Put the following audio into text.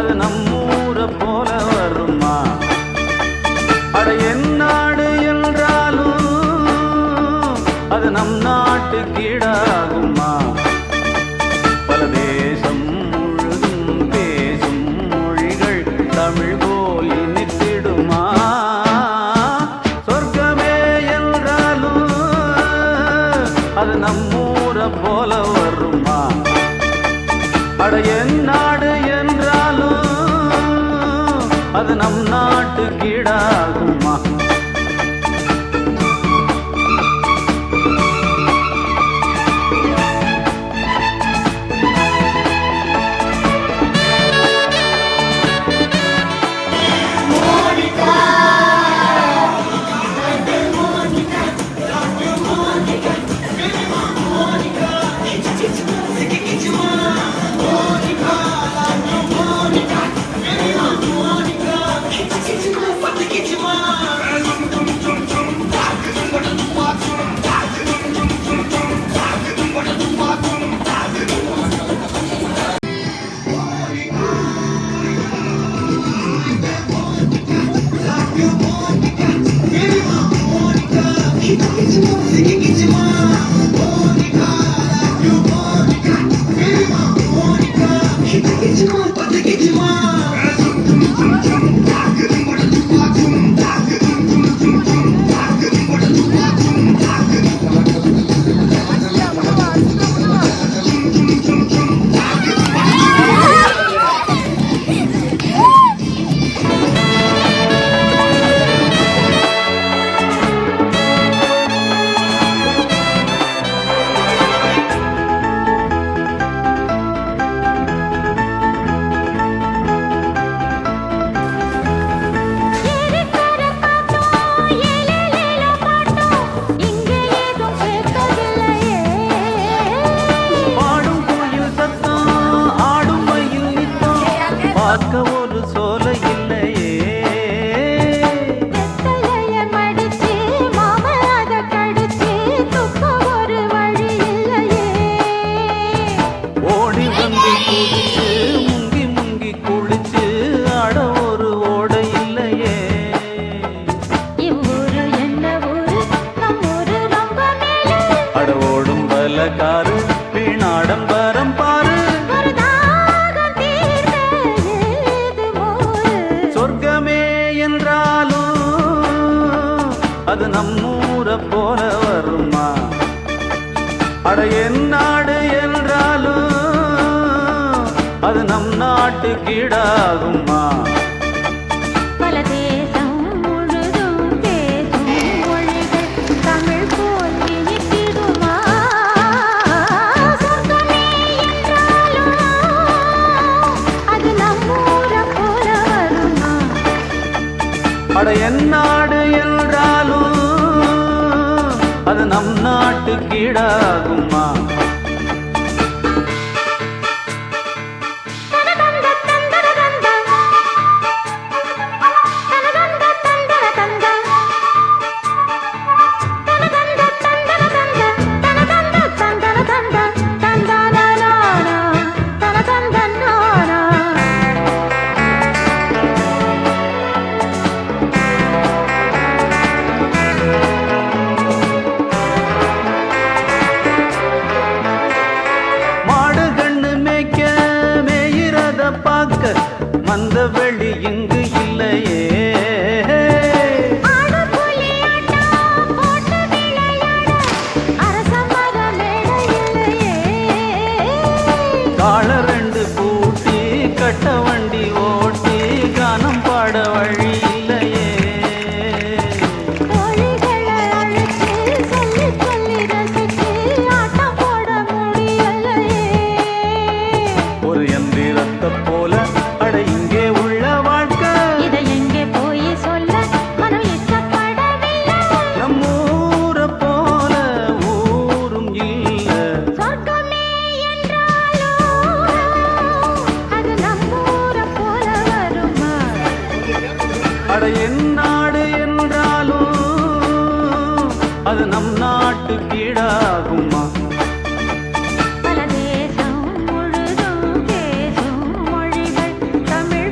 அது நம்மூர போல வருமா? அட என் நாடு என்றாலும் அது நம் நாட்டு கீழாகுமா? பல தேசம் முழுதும் பேசும் மொழிகள் தமிழ் போல் இனித்திடுமா? சொர்க்கமே என்றாலும் அது நம்மூர போல வருமா? அட என் நாடு என்றாலும் அது நம் நாட்டு கீழாகுமா? ஒரு சோலை இல்லையே, மடிச்சு மாமலாத கடிச்சு துக்க ஒரு வழி இல்லையே. ஓடி வந்து குடிச்சு முங்கி முங்கி குளிச்சு ஆட ஒரு ஓடை இல்லையே. இவ்வூரு என்ன ஊரு, நம் ஊரு ரொம்ப மேலே. அட ஓடும் பலகாரு வீணாடம்பரம் பாரு. சொர்க்கமே என்றாலும் அது நம்மூர போல வருமா? அட என் நாடு என்றாலும் அது நம் நாட்டு கீழாகுமா? பல தேசம் முழுதும் பேசும் மொழிகள் தமிழ் போல் இனித்திடுமா? சொர்க்கமே என்றாலும் அது நம்மூர போல வருமா? அட என் நாடு என்றாலும் அது நம் நாட்டு கீழாகுமா? மந்த வெளி இங்கு இல்லையே. கால ரெண்டு பூட்டி கட்ட வண்டி ஓட்டி கானம் பாட வழி இல்லையே. ஒரு எந்திரத்தை போல அட இங்கே உள்ள வாழ்க்கை. இதை எங்கே போய் சொல்ல மனம் இஷ்டப்படவில்லை. நம்மூர போல ஊரும் இல்ல. சொர்க்கமே என்றாலும் அது நம்மூர போல வருமா? அட என் நாடு என்றாலும் அது நம் நாட்டு கீழாகுமா? பல தேசம் முழுதும் பேசும் மொழிகள் தமிழ்